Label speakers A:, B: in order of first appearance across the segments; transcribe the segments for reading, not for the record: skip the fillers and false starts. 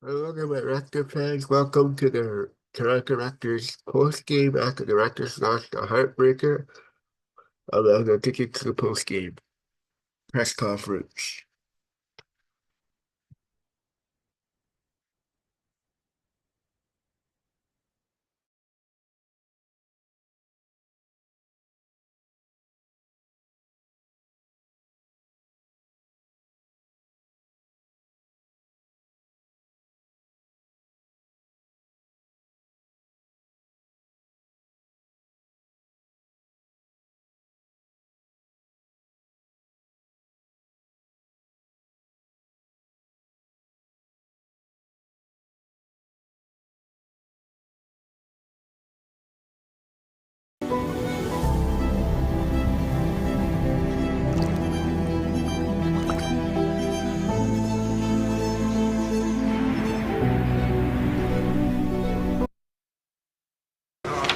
A: Hello, my Raptor fans. Welcome to the Toronto Raptors post game after the Raptors lost a heartbreaker. I'm going to take you to the post game press conference.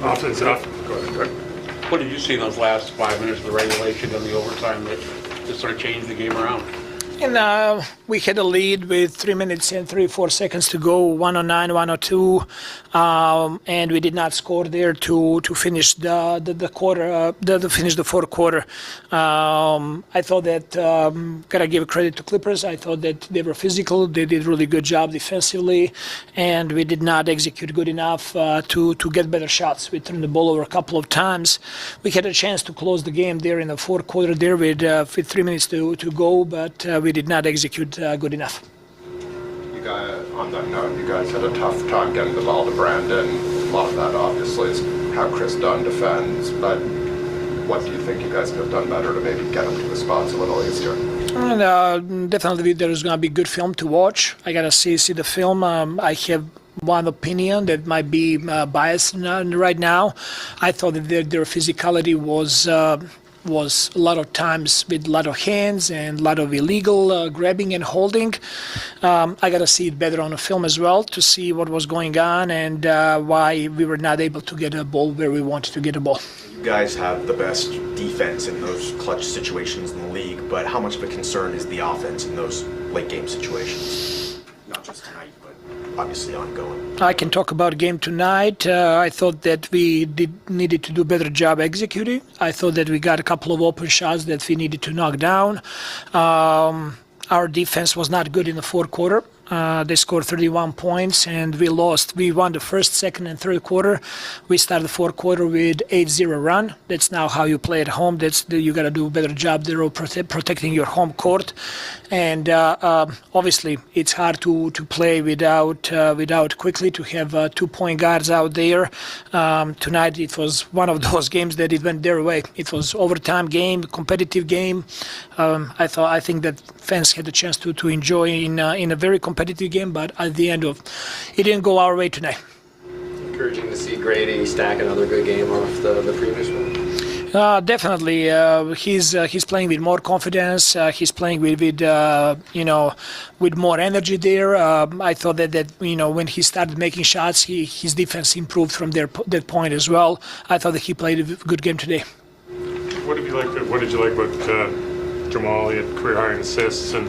B: Offense off. Go ahead.
C: What did you see in those last 5 minutes of the regulation and the overtime that sort of changed the game around?
D: And we had a lead with 3 minutes and 34 seconds to go, 109, 102, and we did not score there to finish the quarter, to finish the fourth quarter. I thought that gotta give credit to Clippers. I thought that they were physical. They did a really good job defensively, and we did not execute good enough to get better shots. We turned the ball over a couple of times. We had a chance to close the game there in the fourth quarter there with 3 minutes to go, but we did not execute good enough.
B: You guys, on that note, you guys had a tough time getting the ball to Brandon. A lot of that, obviously, is how Chris Dunn defends. But what do you think you guys could have done better to maybe get him to the spots a little easier?
D: And, definitely, there's going to be good film to watch. I gotta see the film. I have one opinion that might be biased right now. I thought that their physicality was a lot of times with a lot of hands and a lot of illegal grabbing and holding. I got to see it better on the film as well to see what was going on and why we were not able to get a ball where we wanted to get a ball.
E: You guys have the best defense in those clutch situations in the league, but how much of a concern is the offense in those late game situations? Not just tonight, but obviously ongoing.
D: I can talk about game tonight. I thought that we needed to do a better job executing. I thought that we got a couple of open shots that we needed to knock down. Our defense was not good in the fourth quarter. They scored 31 points and we lost. We won the first, second, and third quarter. We started the fourth quarter with 8-0 run. That's now how you play at home. You got to do a better job there of protecting your home court. And obviously, it's hard to play without quickly to have 2 point guards out there. Tonight it was one of those games that it went their way. It was overtime game, competitive game. I think that fans had a chance to enjoy in a very competitive game, but at the end of it didn't go our way tonight.
F: Encouraging to see Grady stack another good game off the previous one.
D: Definitely, he's playing with more confidence. He's playing with more energy there. I thought that when he started making shots, his defense improved from that point as well. I thought that he played a good game today.
G: What did you like about Jamal? He had career-high assists and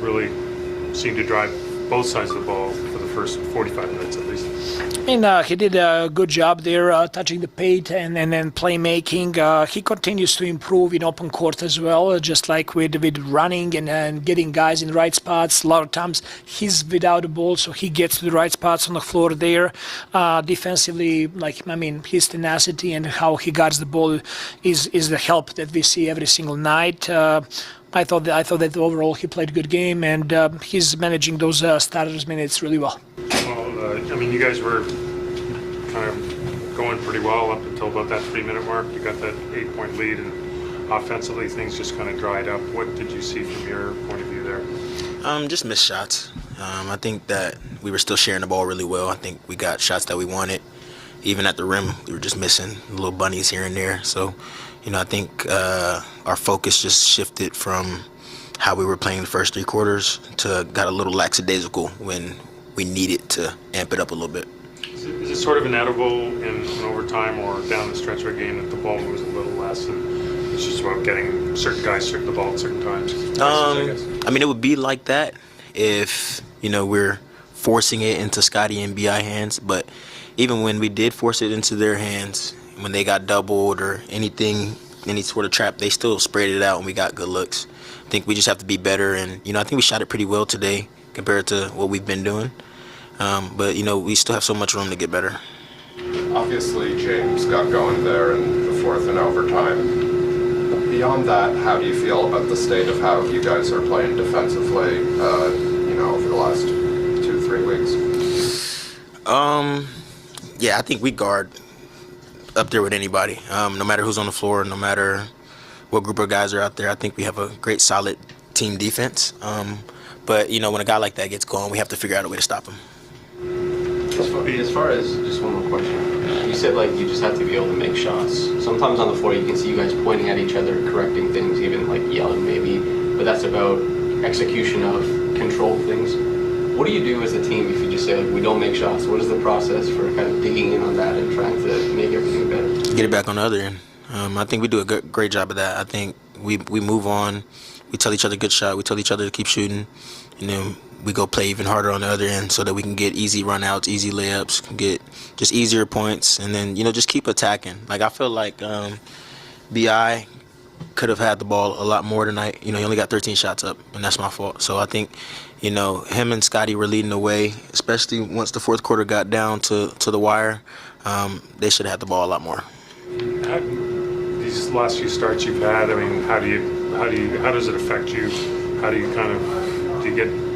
G: really seemed to drive both sides of the ball for the first 45 minutes at least.
D: And he did a good job there, touching the paint and then playmaking. He continues to improve in open court as well, just like with running and getting guys in the right spots. A lot of times he's without the ball, so he gets to the right spots on the floor there. Defensively, his tenacity and how he guards the ball is the help that we see every single night. I thought that overall he played a good game and he's managing those starters minutes really well.
G: Well, you guys were kind of going pretty well up until about that 3-minute mark. You got that 8-point lead, and offensively things just kind of dried up. What did you see from your point of view there?
E: Just missed shots. I think that we were still sharing the ball really well. I think we got shots that we wanted. Even at the rim, we were just missing little bunnies here and there. So, I think our focus just shifted from how we were playing the first 3 quarters to got a little lackadaisical when we needed to amp it up a little bit.
G: Is it sort of inevitable in overtime or down the stretch of a game that the ball moves a little less and it's just about getting certain guys the ball at certain times?
E: It would be like that if, we're forcing it into Scotty and BI hands. But even when we did force it into their hands, when they got doubled or anything, any sort of trap, they still sprayed it out and we got good looks. I think we just have to be better. And, I think we shot it pretty well today compared to what we've been doing. But, we still have so much room to get better.
B: Obviously, James got going there in the fourth and overtime. Beyond that, how do you feel about the state of how you guys are playing defensively, over the last 2-3 weeks?
E: Yeah, I think we guard up there with anybody. No matter who's on the floor, no matter what group of guys are out there, I think we have a great, solid team defense. But, when a guy like that gets going, we have to figure out a way to stop him.
F: As far as, just one more question, you said you just have to be able to make shots. Sometimes on the floor you can see you guys pointing at each other, correcting things, even yelling maybe, but that's about execution of controlled things. What do you do as a team if you just say we don't make shots? What is the process for kind of digging in on that and trying to make everything better?
E: Get it back on the other end. I think we do a great job of that. I think we move on. We tell each other good shot. We tell each other to keep shooting. We go play even harder on the other end so that we can get easy runouts, easy layups, get just easier points, and then, just keep attacking. I feel like BI could have had the ball a lot more tonight. He only got 13 shots up, and that's my fault. So I think, him and Scotty were leading the way, especially once the fourth quarter got down to the wire. They should have had the ball a lot more.
G: These last few starts you've had, how does it affect you? How do you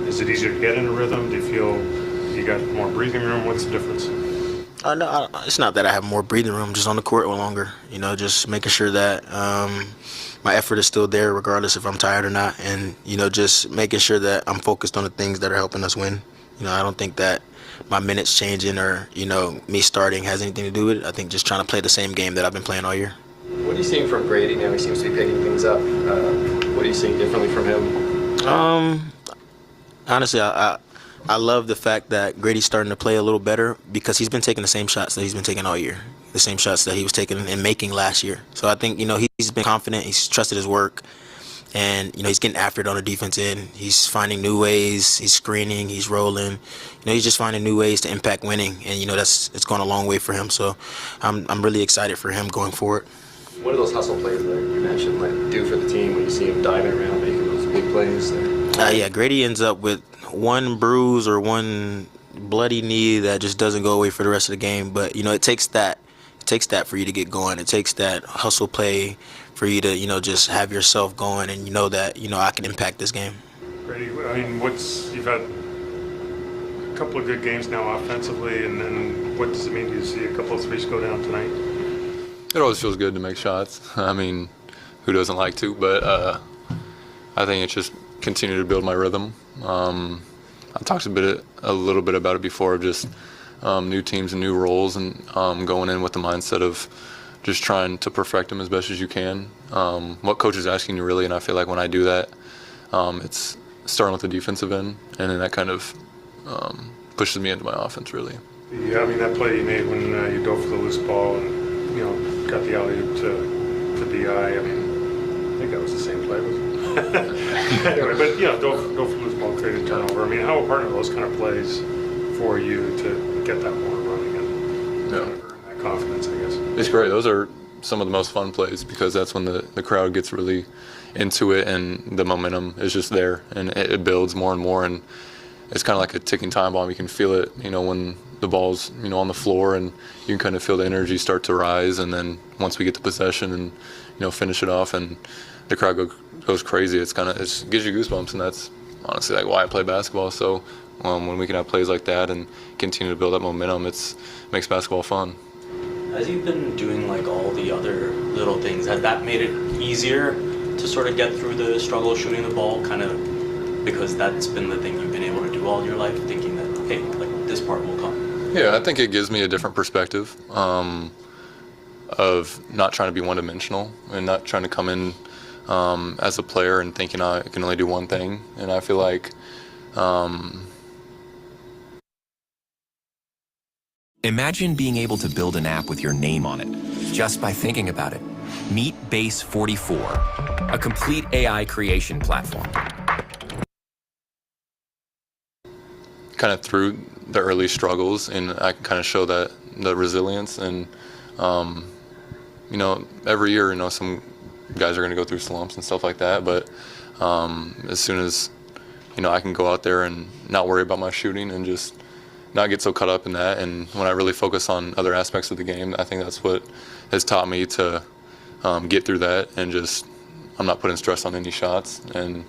G: is it easier to get in a rhythm? Do you feel you got more breathing room? What's the difference?
E: No, it's not that I have more breathing room, just on the court longer. Just making sure that my effort is still there regardless if I'm tired or not. And, just making sure that I'm focused on the things that are helping us win. I don't think that my minutes changing or, me starting has anything to do with it. I think just trying to play the same game that I've been playing all year.
F: What are you seeing from Grady now? He seems to be picking things up. What are you seeing differently from him?
E: Honestly, I love the fact that Grady's starting to play a little better because he's been taking the same shots that he's been taking all year, the same shots that he was taking and making last year. So I think, he's been confident, he's trusted his work, and, he's getting after it on the defense end. He's finding new ways, he's screening, he's rolling. He's just finding new ways to impact winning, and, it's gone a long way for him. So I'm really excited for him going forward.
F: What are those hustle plays that you mentioned do for the team when you see him diving around making those big plays there?
E: Yeah, Grady ends up with one bruise or one bloody knee that just doesn't go away for the rest of the game. But, it takes that for you to get going. It takes that hustle play for you to, just have yourself going and that, I can impact this game.
G: Grady, you've had a couple of good games now offensively, and then what does it mean to see a couple of threes go down tonight?
H: It always feels good to make shots. Who doesn't like to? But I think it's just continue to build my rhythm. I talked a little bit about it before, just new teams and new roles, and going in with the mindset of just trying to perfect them as best as you can. What coach is asking you really, and I feel like when I do that, it's starting with the defensive end, and then that kind of pushes me into my offense really.
G: Yeah, that play you made when you dove for the loose ball and got the alley-oop to BI. I think that was the same play, wasn't it? Anyway, but dove for the loose ball, created turnover. How important are those kind of plays for you to get that more running and that confidence, I guess?
H: It's great. Those are some of the most fun plays because that's when the crowd gets really into it and the momentum is just there and it builds more and more, and it's kind of like a ticking time bomb. You can feel it, when the ball's, on the floor, and you can kind of feel the energy start to rise. And then once we get the possession and, finish it off and the crowd goes crazy, it gives you goosebumps. And that's honestly why I play basketball. So when we can have plays like that and continue to build that momentum, it makes basketball fun.
I: As you've been doing all the other little things, has that made it easier to sort of get through the struggle shooting the ball, kind of because that's been the thing you've been able to do all your life, thinking that, hey, this part will come?
H: Yeah, I think it gives me a different perspective of not trying to be one-dimensional and not trying to come in as a player and thinking I can only do one thing. And I feel like
J: Imagine being able to build an app with your name on it, just by thinking about it. Meet Base 44, a complete AI creation platform.
H: kind of through the early struggles, and I can kind of show that the resilience. And every year, some guys are going to go through slumps and stuff like that, but as soon as I can go out there and not worry about my shooting and just not get so caught up in that, and when I really focus on other aspects of the game, I think that's what has taught me to get through that, and just I'm not putting stress on any shots. And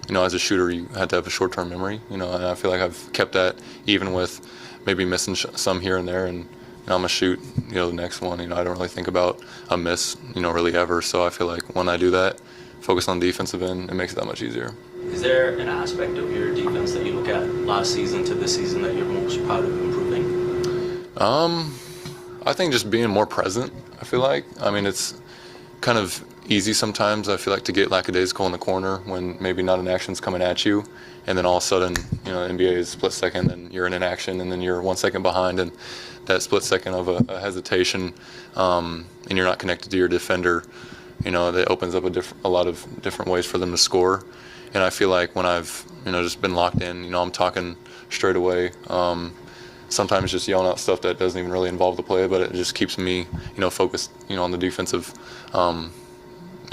H: as a shooter, you have to have a short-term memory, and I feel like I've kept that even with maybe missing some here and there, and I'm gonna shoot the next one. I don't really think about a miss really ever, so I feel like when I do that, focus on the defensive end, it makes it that much easier.
I: Is there an aspect of your defense that you look at last season to this season that you're most proud of improving?
H: I think just being more present, I feel like. I mean, it's kind of easy sometimes, I feel like, to get lackadaisical in the corner when maybe not an action's coming at you, and then all of a sudden, NBA is split second, and you're in an action, and then you're 1 second behind, and that split second of a hesitation, and you're not connected to your defender, that opens up a lot of different ways for them to score. And I feel like when I've, just been locked in, I'm talking straight away. Sometimes just yelling out stuff that doesn't even really involve the play, but it just keeps me, focused, on the defensive,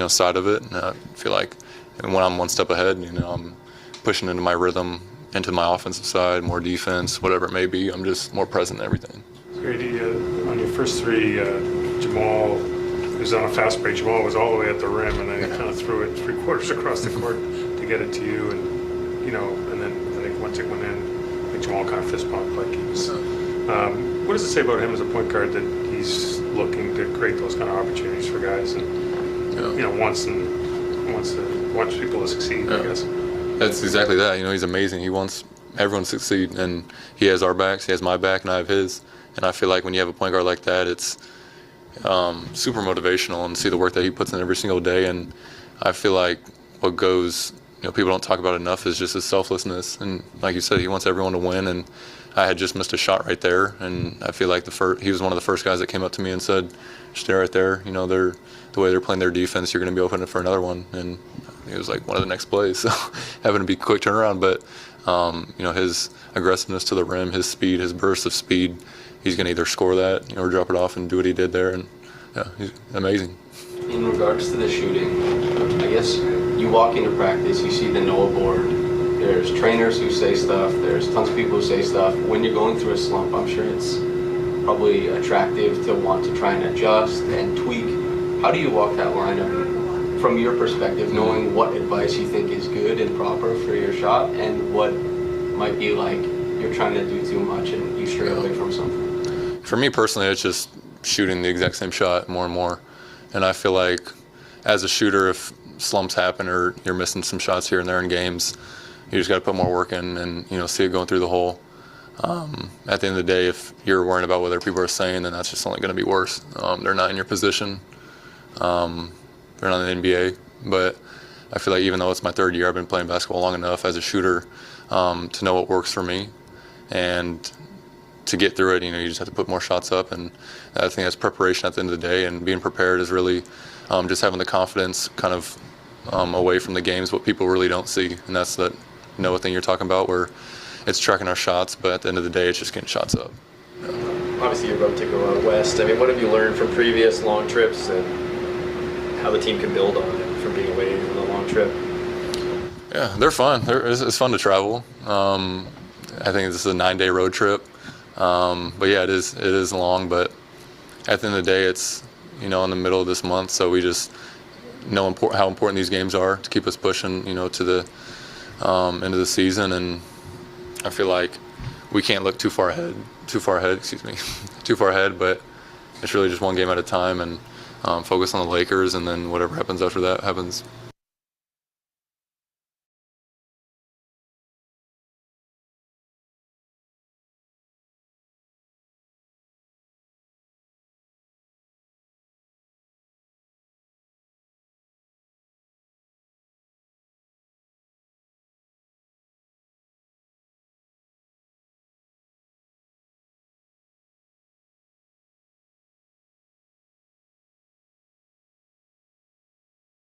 H: side of it. And I feel like when I'm one step ahead, I'm pushing into my rhythm, into my offensive side, more defense, whatever it may be. I'm just more present in everything.
G: Grady, on your first three, Jamal was on a fast break. Jamal was all the way at the rim, and then he kind of threw it 3/4 across the court to get it to you. And then I think once it went in, I think Jamal kind of fist bumped like he was. What does it say about him as a point guard that he's looking to create those kind of opportunities for guys and wants people to succeed? I guess
H: that's exactly that. He's amazing. He wants everyone to succeed, and he has our backs. He has my back, and I have his. And I feel like when you have a point guard like that, it's super motivational, and see the work that he puts in every single day. And I feel like what goes, people don't talk about enough is just his selflessness. And like you said, he wants everyone to win. And I had just missed a shot right there, and I feel like he was one of the first guys that came up to me and said, "Stay right there. The way they're playing their defense, you're going to be open for another one." And it was like one of the next plays, so having to be quick turnaround. But his aggressiveness to the rim, his speed, his burst of speed, he's going to either score that or drop it off and do what he did there. And he's amazing.
F: In regards to the shooting, I guess you walk into practice, you see the Noah board. There's trainers who say stuff. There's tons of people who say stuff. When you're going through a slump, I'm sure it's probably attractive to want to try and adjust and tweak. How do you walk that line up from your perspective, knowing what advice you think is good and proper for your shot and what might be like you're trying to do too much and you stray away from something?
H: For me personally, it's just shooting the exact same shot more and more. And I feel like as a shooter, if slumps happen or you're missing some shots here and there in games, you just got to put more work in and see it going through the hole. At the end of the day, if you're worrying about what other people are saying, then that's just only going to be worse. They're not in your position. They're not in the NBA. But I feel like even though it's my third year, I've been playing basketball long enough as a shooter to know what works for me. And to get through it, you just have to put more shots up. And I think that's preparation at the end of the day. And being prepared is really just having the confidence kind of away from the games, what people really don't see. And that's that Noah thing you're talking about, where it's tracking our shots, but at the end of the day, it's just getting shots up.
K: Obviously, you're about to go out west. I mean, what have you learned from previous long trips and how the team can build on it from being away on a long trip?
H: Yeah, they're fun. It's fun to travel. I think this is a 9-day road trip. But yeah, it is long, but at the end of the day, it's, in the middle of this month, so we just know how important these games are to keep us pushing, to the into the season. And I feel like we can't look too far ahead, but it's really just one game at a time, and focus on the Lakers, and then whatever happens after that happens.